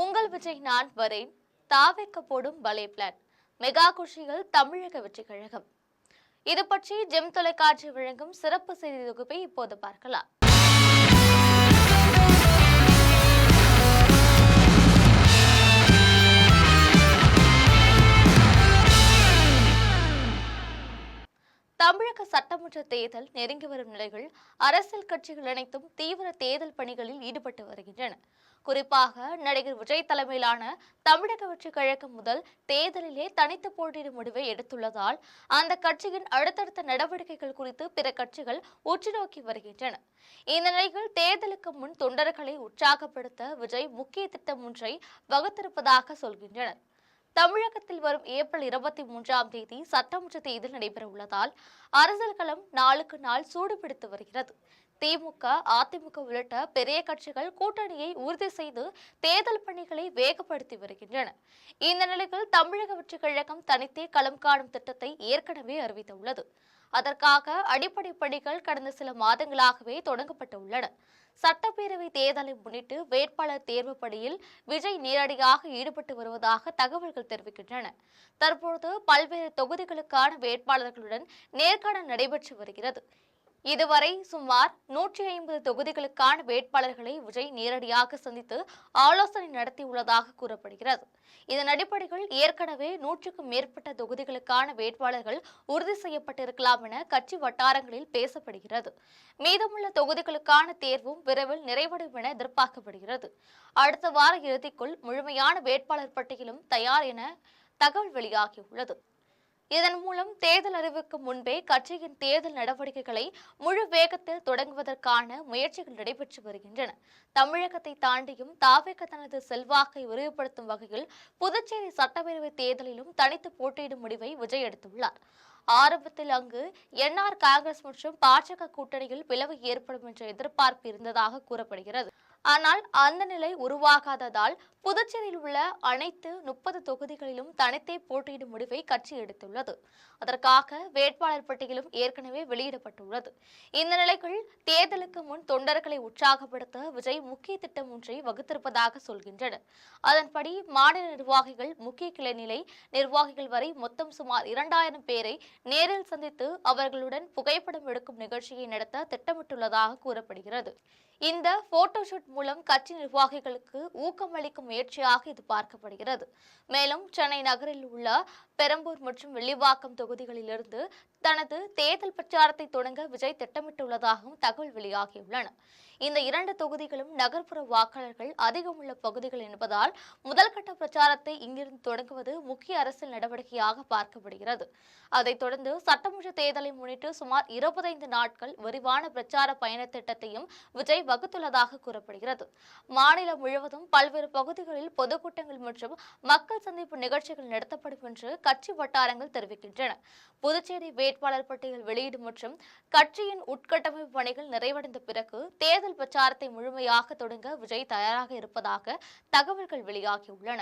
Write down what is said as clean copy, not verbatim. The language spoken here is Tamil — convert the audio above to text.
உங்கள் விஜய் நான் வரேன், தாவைக்க போடும் பலே பிளான், மெகா குஷிகள் தமிழக வெற்றி கழகம். இது பற்றி ஜெம் தொலைக்காட்சி வழங்கும் சிறப்பு செய்தி தொகுப்பை இப்போது பார்க்கலாம். தமிழக சட்டமன்ற தேர்தல் நெருங்கி வரும் நிலையில் அரசியல் கட்சிகள் அனைத்தும் தீவிர தேர்தல் பணிகளில் ஈடுபட்டு வருகின்றன. குறிப்பாக நடிகர் விஜய் தலைமையிலான தமிழக வெற்றி கழகம் முதல் தேர்தலிலே தனித்து போட்டியிடும் முடிவை எடுத்துள்ளதால் அந்த கட்சியின் அடுத்தடுத்த நடவடிக்கைகள் குறித்து பிற கட்சிகள் உற்றுநோக்கி வருகின்றன. இந்த நிலையில் தேர்தலுக்கு முன் தொண்டர்களை உற்சாகப்படுத்த விஜய் முக்கிய திட்டம் ஒன்றை வகுத்திருப்பதாக சொல்கின்றனர். தமிழகத்தில் வரும் ஏப்ரல் 23ஆம் தேதி சட்டமன்ற தேர்தல் நடைபெற உள்ளதால் அரசியல் களம் நாளுக்கு நாள் சூடுபிடித்து வருகிறது. திமுக, அதிமுக உள்ளிட்ட பெரிய கட்சிகள் கூட்டணியை உறுதி செய்து தேர்தல் பணிகளை வேகப்படுத்தி வருகின்றன. இந்த நிலையில் தமிழக வெற்றி கழகம் தனித்தே களம் காணும் திட்டத்தை ஏற்கனவே அறிவித்துள்ளது. அதற்காக அடிப்படை பணிகள் கடந்த சில மாதங்களாகவே தொடங்கப்பட்டுள்ளன. சட்டப்பேரவை தேர்தலை முன்னிட்டு வேட்பாளர் தேர்வு பணியில் விஜய் நேரடியாக ஈடுபட்டு வருவதாக தகவல்கள் தெரிவிக்கின்றன. தற்போது பல்வேறு தொகுதிகளுக்கான வேட்பாளர்களுடன் நேர்காணல் நடைபெற்று வருகிறது. இதுவரை சுமார் 150 தொகுதிகளுக்கான வேட்பாளர்களை விஜய் நேரடியாக சந்தித்து ஆலோசனை நடத்தியுள்ளதாக கூறப்படுகிறது. இதன் அடிப்படையில் ஏற்கனவே 100க்கும் மேற்பட்ட தொகுதிகளுக்கான வேட்பாளர்கள் உறுதி செய்யப்பட்டிருக்கலாம் என கட்சி வட்டாரங்களில் பேசப்படுகிறது. மீதமுள்ள தொகுதிகளுக்கான தேர்வும் விரைவில் நிறைவடையும் என எதிர்பார்க்கப்படுகிறது. அடுத்த வார இறுதிக்குள் முழுமையான வேட்பாளர் பட்டியலும் தயார் என தகவல் வெளியாகியுள்ளது. இதன் மூலம் தேர்தல் அறிவுக்கு முன்பே கட்சியின் தேர்தல் நடவடிக்கைகளை முழு வேகத்தில் தொடங்குவதற்கான முயற்சிகள் நடைபெற்று வருகின்றன. தமிழகத்தை தாண்டியும் தாவேக தனது செல்வாக்கை விரிவுபடுத்தும் வகையில் புதுச்சேரி சட்டப்பேரவை தேர்தலிலும் தனித்து போட்டியிடும் முடிவை விஜய் எடுத்துள்ளார். ஆரம்பத்தில் அங்கு என்ஆர் காங்கிரஸ் மற்றும் பாஜக கூட்டணியில் பிளவு ஏற்படும் என்ற எதிர்பார்ப்பு இருந்ததாக கூறப்படுகிறது. ஆனால் அந்த நிலை உருவாகாததால் புதுச்சேரியில் உள்ள அனைத்து 30 தொகுதிகளிலும் தனித்தே போட்டியிடும் முடிவை கட்சி எடுத்துள்ளது. அதற்காக வேட்பாளர் பட்டியலும் ஏற்கனவே வெளியிடப்பட்டுள்ளது. இந்த நிலையில் தேர்தலுக்கு முன் தொண்டர்களை உற்சாகப்படுத்த விஜய் முக்கிய திட்டம் ஒன்றை வகுத்திருப்பதாக சொல்கின்றனர். அதன்படி மாநில நிர்வாகிகள், முக்கிய கிளைநிலை நிர்வாகிகள் வரை மொத்தம் சுமார் 2000 பேரை நேரில் சந்தித்து அவர்களுடன் புகைப்படம் எடுக்கும் நிகழ்ச்சியை நடத்த திட்டமிட்டுள்ளதாக கூறப்படுகிறது. இந்த போட்டோஷூட் மூலம் கட்சி நிர்வாகிகளுக்கு ஊக்கமளிக்கும் முயற்சியாக இது பார்க்கப்படுகிறது. மேலும் சென்னை நகரில் உள்ள பெரம்பூர் மற்றும் வெள்ளிவாக்கம் தொகுதிகளிலிருந்து தனது தேர்தல் பிரச்சாரத்தை தொடங்க விஜய் திட்டமிட்டுள்ளதாகவும் தகவல் வெளியாகியுள்ளன. இந்த 2 தொகுதிகளும் நகர்ப்புற வாக்காளர்கள் அதிகம் உள்ள பகுதிகள் என்பதால் முதல்கட்ட பிரச்சாரத்தை இங்கிருந்து தொடங்குவது முக்கிய அரசியல் நடவடிக்கையாக பார்க்கப்படுகிறது. அதைத் தொடர்ந்து சட்டமன்ற தேர்தலை முன்னிட்டு சுமார் 25 நாட்கள் விரிவான பிரச்சார பயண திட்டத்தையும் விஜய் வகுத்துள்ளதாக கூறப்படுகிறது. மாநிலம் முழுவதும் பல்வேறு பகுதிகளில் பொதுக்கூட்டங்கள் மற்றும் மக்கள் சந்திப்பு நிகழ்ச்சிகள் நடத்தப்படும் என்று கட்சி வட்டாரங்கள் தெரிவிக்கின்றன. புதுச்சேரி வேட்பாளர் பட்டியல் வெளியீடு மற்றும் கட்சியின் உட்கட்டமைப்பு பணிகள் நிறைவடைந்த பிறகு தேர்தல் பிரச்சாரத்தை முழுமையாக தொடங்க விஜய் தயாராக இருப்பதாக தகவல்கள் வெளியாகியுள்ளன.